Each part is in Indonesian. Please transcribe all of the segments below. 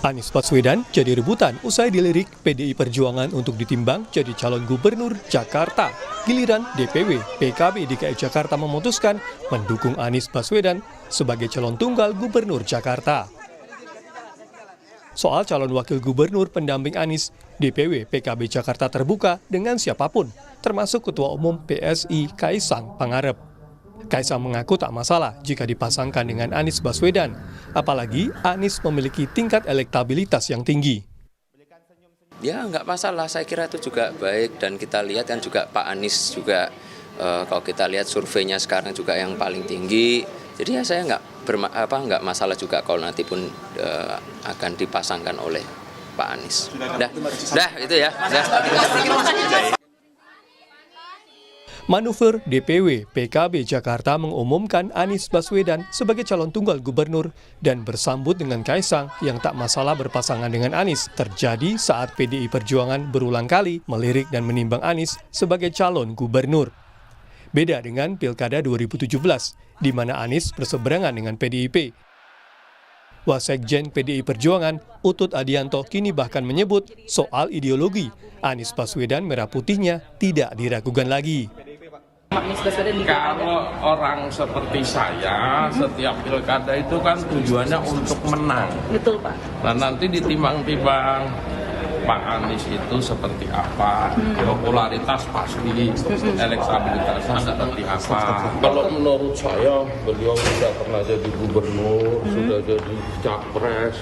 Anies Baswedan jadi rebutan usai dilirik PDI Perjuangan untuk ditimbang jadi calon gubernur Jakarta. Giliran DPW PKB DKI Jakarta memutuskan mendukung Anies Baswedan sebagai calon tunggal gubernur Jakarta. Soal calon wakil gubernur pendamping Anies, DPW PKB Jakarta terbuka dengan siapapun, termasuk Ketua Umum PSI Kaisang Pangarep. Kaisang mengaku tak masalah jika dipasangkan dengan Anies Baswedan, apalagi Anies memiliki tingkat elektabilitas yang tinggi. Ya nggak masalah, saya kira itu juga baik dan kita lihat kan juga Pak Anies juga kalau kita lihat surveinya sekarang juga yang paling tinggi. Jadi ya saya nggak masalah juga kalau nanti pun akan dipasangkan oleh Pak Anies. Dah itu ya. Manuver DPW PKB Jakarta mengumumkan Anies Baswedan sebagai calon tunggal gubernur dan bersambut dengan Kaisang yang tak masalah berpasangan dengan Anies terjadi saat PDI Perjuangan berulang kali melirik dan menimbang Anies sebagai calon gubernur. Beda dengan Pilkada 2017, di mana Anies berseberangan dengan PDIP. Wasekjen PDI Perjuangan, Utut Adianto, kini bahkan menyebut soal ideologi Anies Baswedan merah putihnya tidak diragukan lagi. Kalau orang seperti saya, setiap pilkada itu kan tujuannya untuk menang. Betul, Pak. Nah nanti ditimbang-timbang Pak Anies itu seperti apa, popularitas pasti, elektabilitasnya seperti apa. Kalau menurut saya, beliau sudah pernah jadi gubernur, sudah jadi capres,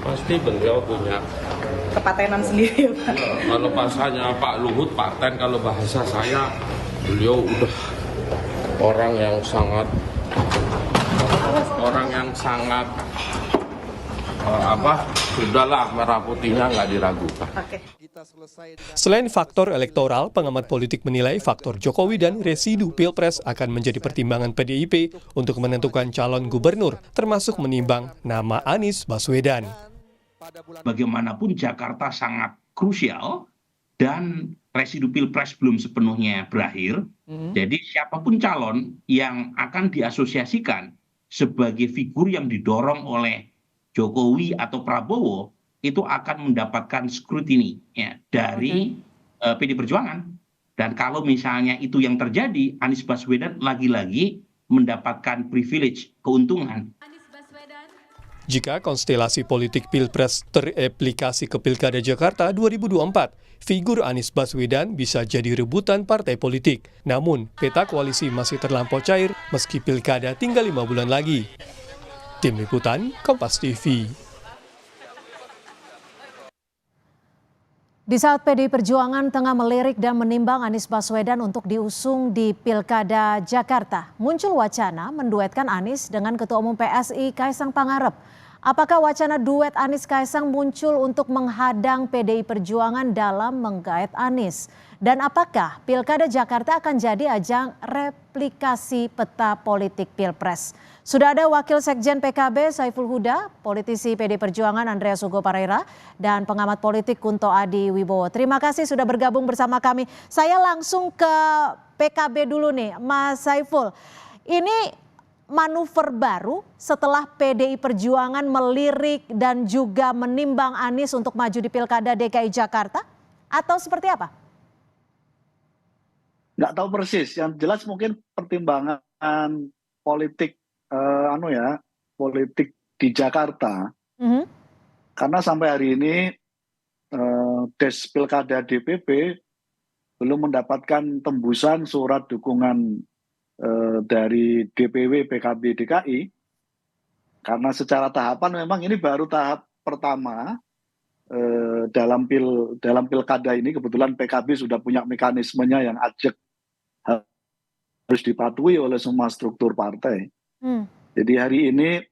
pasti beliau punya Kepatenan sendiri, Pak. Kalau bahasanya Pak Luhut, paten, kalau bahasa saya, beliau udah orang yang sangat sudahlah merah putihnya nggak diragukan. Selain faktor elektoral, pengamat politik menilai faktor Jokowi dan residu Pilpres akan menjadi pertimbangan PDIP untuk menentukan calon gubernur, termasuk menimbang nama Anies Baswedan. Bagaimanapun Jakarta sangat krusial dan residu Pilpres belum sepenuhnya berakhir. Jadi siapapun calon yang akan diasosiasikan sebagai figur yang didorong oleh Jokowi atau Prabowo itu akan mendapatkan scrutiny ya, dari PD Perjuangan. Dan kalau misalnya itu yang terjadi, Anies Baswedan lagi-lagi mendapatkan privilege, keuntungan. Jika konstelasi politik Pilpres tereplikasi ke Pilkada Jakarta 2024, figur Anies Baswedan bisa jadi rebutan partai politik. Namun, peta koalisi masih terlampau cair meski Pilkada tinggal 5 bulan lagi. Tim Liputan, Kompas TV. Di saat PDI Perjuangan tengah melirik dan menimbang Anies Baswedan untuk diusung di Pilkada Jakarta, muncul wacana menduetkan Anies dengan Ketua Umum PSI Kaisang Pangarep. Apakah wacana duet Anies Kaisang muncul untuk menghadang PDI Perjuangan dalam menggait Anies? Dan apakah Pilkada Jakarta akan jadi ajang replikasi peta politik Pilpres? Sudah ada Wakil Sekjen PKB Saiful Huda, politisi PD Perjuangan Andreas Hugo Pareira, dan pengamat politik Kunto Adi Wibowo. Terima kasih sudah bergabung bersama kami. Saya langsung ke PKB dulu nih, Mas Saiful. Ini manuver baru setelah PDI Perjuangan melirik dan juga menimbang Anies untuk maju di Pilkada DKI Jakarta? Atau seperti apa? Nggak tahu persis, yang jelas mungkin pertimbangan politik politik di Jakarta. Karena sampai hari ini Des Pilkada DPP belum mendapatkan tembusan surat dukungan dari DPW PKB DKI. Karena secara tahapan memang ini baru tahap pertama dalam pilkada ini. Kebetulan PKB sudah punya mekanismenya yang ajak harus dipatuhi oleh semua struktur partai. Jadi hari ini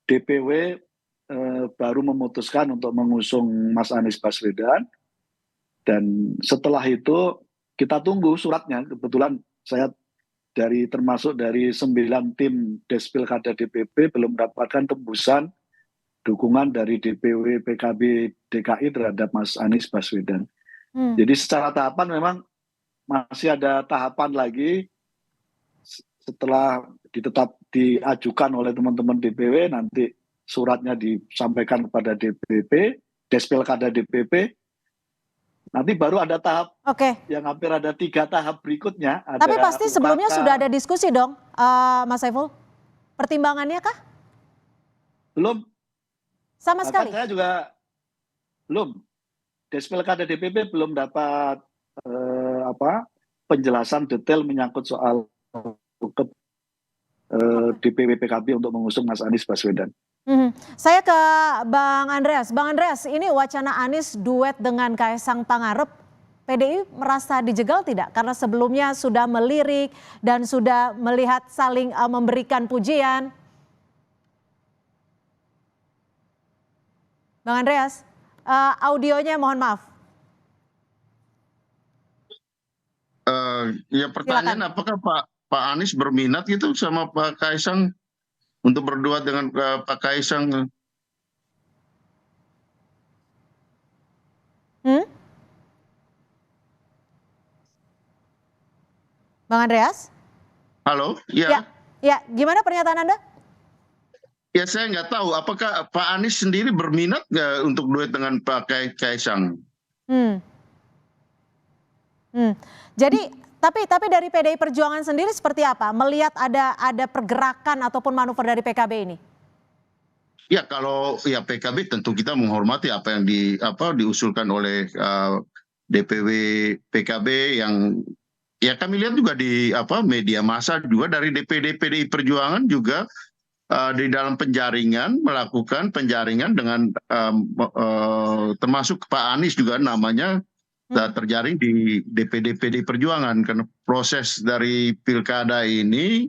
DPW baru memutuskan untuk mengusung Mas Anies Baswedan, dan setelah itu kita tunggu suratnya. Kebetulan saya termasuk dari 9 tim Des Pilkada DPP belum mendapatkan tembusan dukungan dari DPW PKB DKI terhadap Mas Anies Baswedan. Jadi secara tahapan memang masih ada tahapan lagi. Setelah diajukan oleh teman-teman DPW, nanti suratnya disampaikan kepada DPP, Des Pilkada DPP. Nanti baru ada tahap yang hampir ada 3 tahap berikutnya. Tapi pasti sebelumnya sudah ada diskusi dong, Mas Saiful? Pertimbangannya kah? Belum. Sama sekali? Saya juga belum. Des Pilkada DPP belum dapat penjelasan detail menyangkut soal DPW PKB untuk mengusung Mas Anies Baswedan. Saya ke Bang Andreas. Bang Andreas, ini wacana Anies duet dengan Kaisang Pangarep, PDI merasa dijegal tidak? Karena sebelumnya sudah melirik dan sudah melihat saling memberikan pujian. Bang Andreas, audionya mohon maaf. Ya pertanyaan, silakan. Apakah Pak Anies berminat gitu sama Pak Kaisang untuk berdua dengan Pak Kaisang? Bang Andreas? Halo, ya. Ya, gimana pernyataan Anda? Ya saya nggak tahu, apakah Pak Anies sendiri berminat nggak untuk duet dengan Pak Kaisang? Jadi, tapi dari PDI Perjuangan sendiri seperti apa? Melihat ada pergerakan ataupun manuver dari PKB ini? Ya kalau ya PKB tentu kita menghormati apa yang diusulkan oleh DPW PKB yang ya kami lihat juga di media massa juga dari DPD PDI Perjuangan juga di dalam penjaringan melakukan penjaringan dengan termasuk Pak Anies juga namanya terjaring di DPD PDI Perjuangan karena proses dari pilkada ini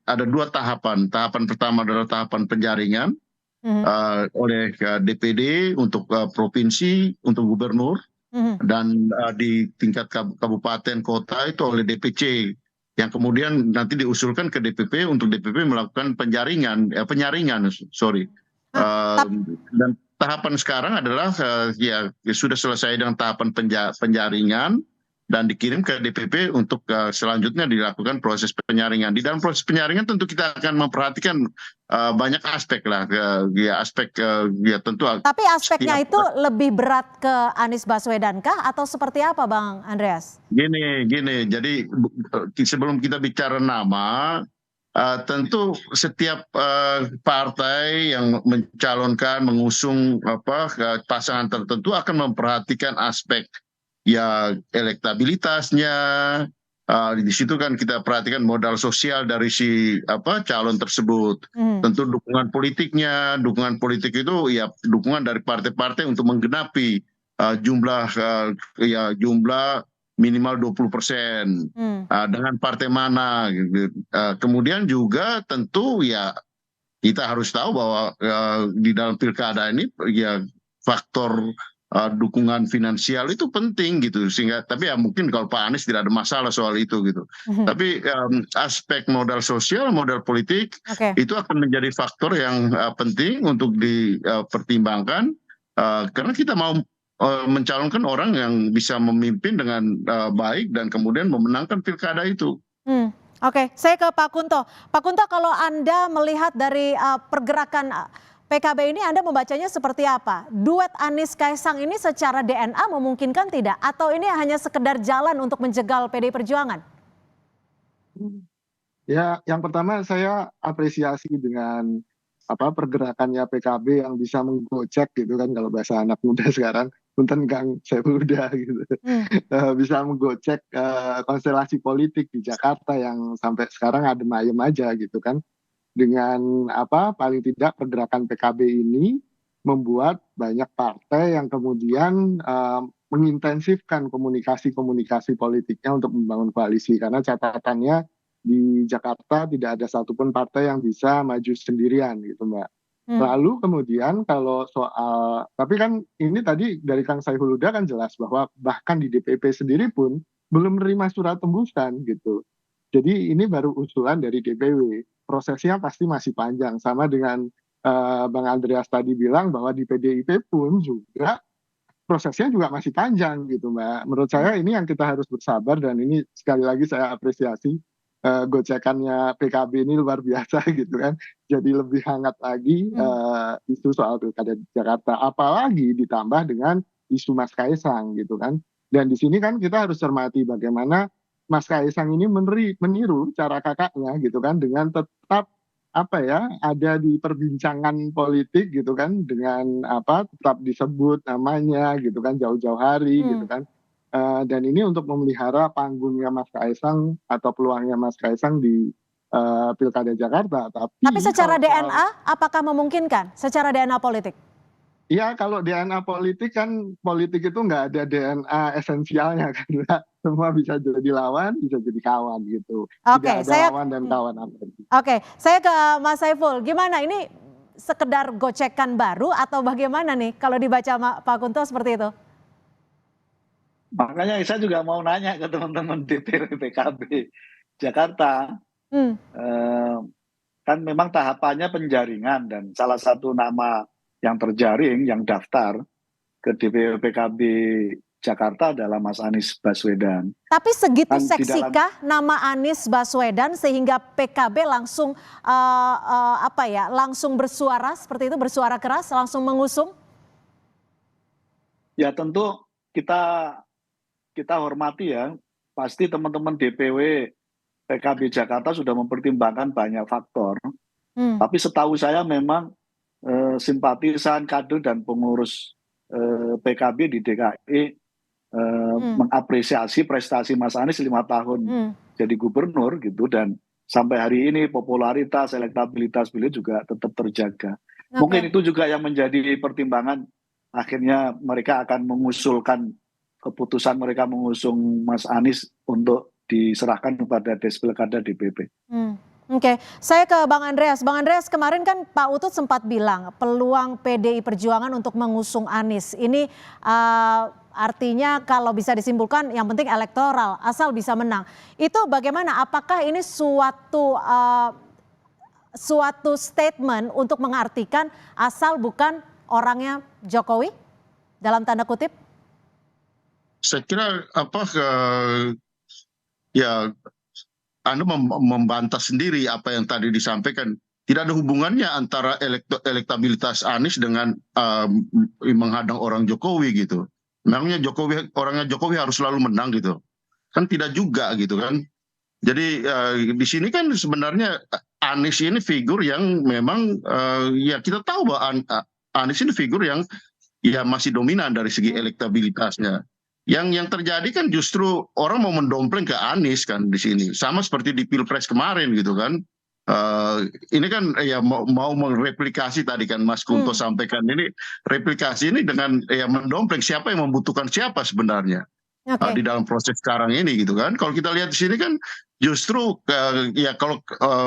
ada 2 tahapan. Tahapan pertama adalah tahapan penjaringan oleh DPD untuk provinsi, untuk gubernur, dan di tingkat kabupaten kota itu oleh DPC, yang kemudian nanti diusulkan ke DPP untuk DPP melakukan penyaringan. Dan tahapan sekarang adalah ya sudah selesai dengan tahapan penjaringan dan dikirim ke DPP untuk selanjutnya dilakukan proses penyaringan. Di dalam proses penyaringan tentu kita akan memperhatikan banyak aspek lah, ya tentu. Tapi aspeknya itu lebih berat ke Anies Baswedan kah atau seperti apa, Bang Andreas? Gini, jadi sebelum kita bicara nama, tentu setiap partai yang mencalonkan, mengusung pasangan tertentu akan memperhatikan aspek ya elektabilitasnya. Di situ kan kita perhatikan modal sosial dari si calon tersebut. Tentu dukungan politiknya, dukungan politik itu ya dukungan dari partai-partai untuk menggenapi jumlah minimal 20% dengan partai mana gitu. Kemudian juga tentu ya kita harus tahu bahwa di dalam pilkada ini ya faktor dukungan finansial itu penting gitu, sehingga tapi ya mungkin kalau Pak Anies tidak ada masalah soal itu gitu. Tapi aspek modal sosial, modal politik itu akan menjadi faktor yang penting untuk dipertimbangkan karena kita mau mencalonkan orang yang bisa memimpin dengan baik dan kemudian memenangkan pilkada itu. Oke, saya ke Pak Kunto. Pak Kunto, kalau Anda melihat dari pergerakan PKB ini, Anda membacanya seperti apa? Duet Anies Kaisang ini secara DNA memungkinkan tidak? Atau ini hanya sekedar jalan untuk menjegal PDI Perjuangan? Ya, yang pertama saya apresiasi dengan pergerakannya PKB yang bisa menggocek gitu kan, kalau bahasa anak muda sekarang, punten Kang Saiful Huda gitu. Bisa menggocek konstelasi politik di Jakarta yang sampai sekarang adem ayem aja gitu kan. Dengan paling tidak pergerakan PKB ini membuat banyak partai yang kemudian mengintensifkan komunikasi politiknya untuk membangun koalisi, karena catatannya di Jakarta tidak ada satupun partai yang bisa maju sendirian gitu Mbak. Lalu kemudian kalau soal, tapi kan ini tadi dari Kang Saiful Huda kan jelas bahwa bahkan di DPP sendiri pun belum menerima surat tembusan gitu. Jadi ini baru usulan dari DPW. Prosesnya pasti masih panjang, sama dengan Bang Andreas tadi bilang bahwa di PDIP pun juga prosesnya juga masih panjang gitu Mbak. Menurut saya ini yang kita harus bersabar, dan ini sekali lagi saya apresiasi gocekannya PKB ini luar biasa gitu kan. Jadi lebih hangat lagi isu soal Pilkada Jakarta. Apalagi ditambah dengan isu Mas Kaisang gitu kan. Dan di sini kan kita harus cermati bagaimana Mas Kaisang ini meniru cara kakaknya gitu kan, dengan tetap ada di perbincangan politik gitu kan, dengan tetap disebut namanya gitu kan jauh-jauh hari gitu kan. Dan ini untuk memelihara panggungnya Mas Kaisang atau peluangnya Mas Kaisang di Pilkada Jakarta. Tapi secara DNA apakah memungkinkan secara DNA politik? Iya, kalau DNA politik kan, politik itu nggak ada DNA esensialnya kan, semua bisa jadi lawan, bisa jadi kawan gitu. Tidak ada lawan dan kawan. Oke, saya ke Mas Saiful. Gimana ini, sekedar gocekan baru atau bagaimana nih kalau dibaca Pak Kunto seperti itu? Makanya saya juga mau nanya ke teman-teman DPR PKB Jakarta. Kan memang tahapannya penjaringan, dan salah satu nama yang terjaring, yang daftar ke DPR PKB Jakarta adalah Mas Anies Baswedan. Tapi segitu seksikah nama Anies Baswedan sehingga PKB langsung langsung bersuara seperti itu, bersuara keras, langsung mengusung? Ya tentu kita hormati ya. Pasti teman-teman DPW PKB Jakarta sudah mempertimbangkan banyak faktor. Tapi setahu saya memang simpatisan, kader dan pengurus PKB di DKI mengapresiasi prestasi Mas Anies 5 tahun jadi gubernur gitu, dan sampai hari ini popularitas, elektabilitas beliau juga tetap terjaga. Mungkin itu juga yang menjadi pertimbangan akhirnya mereka akan mengusulkan keputusan mereka mengusung Mas Anies untuk diserahkan kepada Despilkada DPP. Oke, saya ke Bang Andreas. Bang Andreas, kemarin kan Pak Utut sempat bilang peluang PDI Perjuangan untuk mengusung Anies ini artinya kalau bisa disimpulkan yang penting elektoral, asal bisa menang. Itu bagaimana? Apakah ini suatu statement untuk mengartikan asal bukan orangnya Jokowi dalam tanda kutip? Saya kira Anda membantah sendiri apa yang tadi disampaikan. Tidak ada hubungannya antara elektabilitas Anies dengan menghadang orang Jokowi gitu. Memangnya orangnya Jokowi harus selalu menang gitu? Kan tidak juga gitu kan. Jadi di sini kan sebenarnya Anies ini figur yang memang ya kita tahu bahwa Anies ini figur yang ya masih dominan dari segi elektabilitasnya. Yang terjadi kan justru orang mau mendompleng ke Anies kan di sini, sama seperti di Pilpres kemarin gitu kan. Ini kan ya mau mereplikasi tadi kan Mas Kunto sampaikan, ini replikasi ini dengan ya mendompleng siapa yang membutuhkan siapa sebenarnya di dalam proses sekarang ini gitu kan. Kalau kita lihat di sini kan justru ya kalau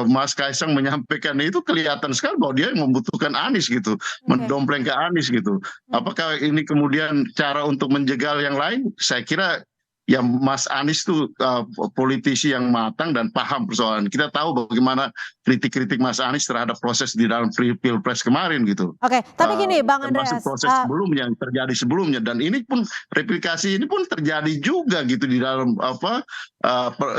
Mas Kaisang menyampaikan itu kelihatan sekali bahwa dia membutuhkan Anies gitu, mendompleng ke Anies gitu. Apakah ini kemudian cara untuk menjegal yang lain? Saya kira ya Mas Anies itu politisi yang matang dan paham persoalan. Kita tahu bagaimana kritik-kritik Mas Anies terhadap proses di dalam Pilpres kemarin gitu. Oke, tapi gini Bang Andreas. Termasuk proses sebelumnya yang terjadi sebelumnya, dan ini pun replikasi ini pun terjadi juga gitu di dalam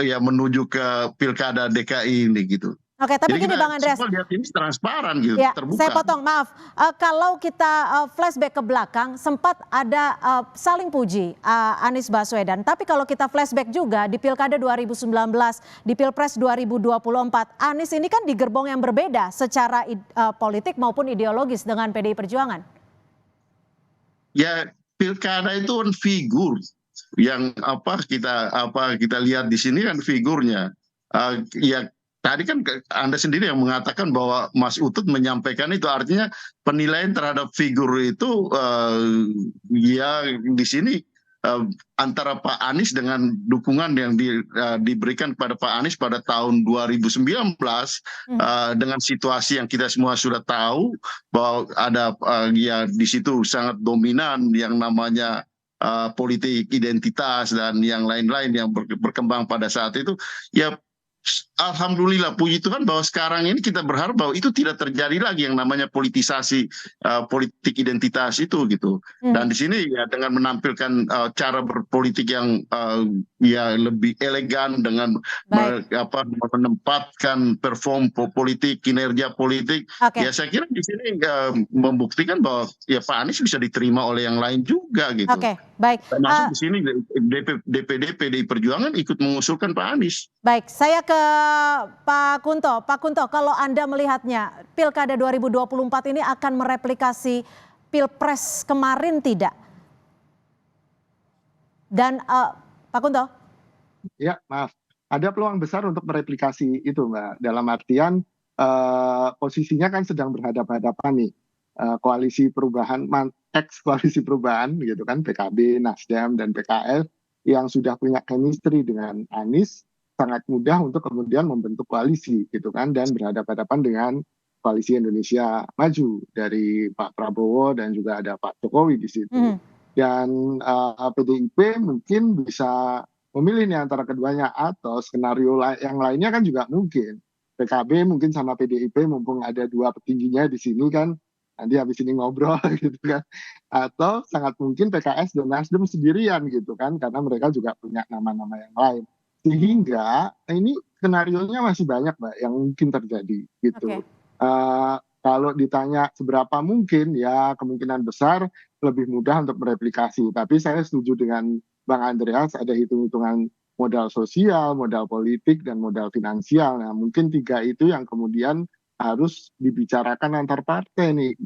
ya menuju ke Pilkada DKI ini gitu. Oke, tapi gini Bang Andreas. Lihat ini transparan gitu, ya, terbuka. Saya potong, maaf. Kalau kita flashback ke belakang, sempat ada saling puji Anies Baswedan. Tapi kalau kita flashback juga di Pilkada 2019, di Pilpres 2024, Anies ini kan di gerbong yang berbeda secara politik maupun ideologis dengan PDI Perjuangan. Ya, Pilkada itu kan figur yang kita lihat di sini kan figurnya. Ya tadi kan Anda sendiri yang mengatakan bahwa Mas Utut menyampaikan itu, artinya penilaian terhadap figur itu ya di sini antara Pak Anies dengan dukungan yang diberikan kepada Pak Anies pada tahun 2019 dengan situasi yang kita semua sudah tahu bahwa ada ya di situ sangat dominan yang namanya politik identitas dan yang lain-lain yang berkembang pada saat itu, ya alhamdulillah puji Tuhan bahwa sekarang ini kita berharap bahwa itu tidak terjadi lagi yang namanya politisasi politik identitas itu gitu. Dan di sini ya dengan menampilkan cara berpolitik yang ya lebih elegan dengan menempatkan perform politik, kinerja politik. Ya saya kira di sini membuktikan bahwa ya Pak Anies bisa diterima oleh yang lain juga gitu. Baik. Termasuk di sini DPD PDI Perjuangan ikut mengusulkan Pak Anies. Baik, saya ke Pak Kunto. Pak Kunto, kalau Anda melihatnya, Pilkada 2024 ini akan mereplikasi Pilpres kemarin tidak? Dan Pak Kunto? Ya, maaf. Ada peluang besar untuk mereplikasi itu, Mbak. Dalam artian posisinya kan sedang berhadapan-hadapan nih. Koalisi perubahan, ex-koalisi perubahan gitu kan, PKB, Nasdem, dan PKS yang sudah punya chemistry dengan Anies, sangat mudah untuk kemudian membentuk koalisi gitu kan, dan berhadapan-hadapan dengan koalisi Indonesia Maju dari Pak Prabowo dan juga ada Pak Jokowi di situ. Dan PDIP mungkin bisa memilih nih antara keduanya, atau skenario yang lainnya kan juga mungkin. PKB mungkin sama PDIP mumpung ada dua petingginya di sini kan, nanti habis ini ngobrol gitu kan. Atau sangat mungkin PKS dan Nasdem sendirian gitu kan, karena mereka juga punya nama-nama yang lain. Sehingga ini skenarionya masih banyak Mbak yang mungkin terjadi gitu. Kalau ditanya seberapa mungkin, ya kemungkinan besar lebih mudah untuk mereplikasi. Tapi saya setuju dengan Bang Andreas, ada hitung-hitungan modal sosial, modal politik, dan modal finansial. Nah mungkin tiga itu yang kemudian harus dibicarakan antar partai nih.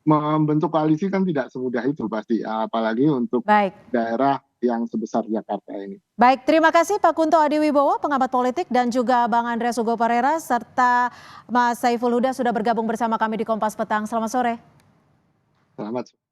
Membentuk koalisi kan tidak semudah itu pasti, apalagi untuk daerah yang sebesar Jakarta ini. Baik, terima kasih Pak Kunto Adiwibowo, pengamat politik, dan juga Bang Andreas Hugo Parera, serta Mas Saiful Huda sudah bergabung bersama kami di Kompas Petang. Selamat sore. Selamat sore.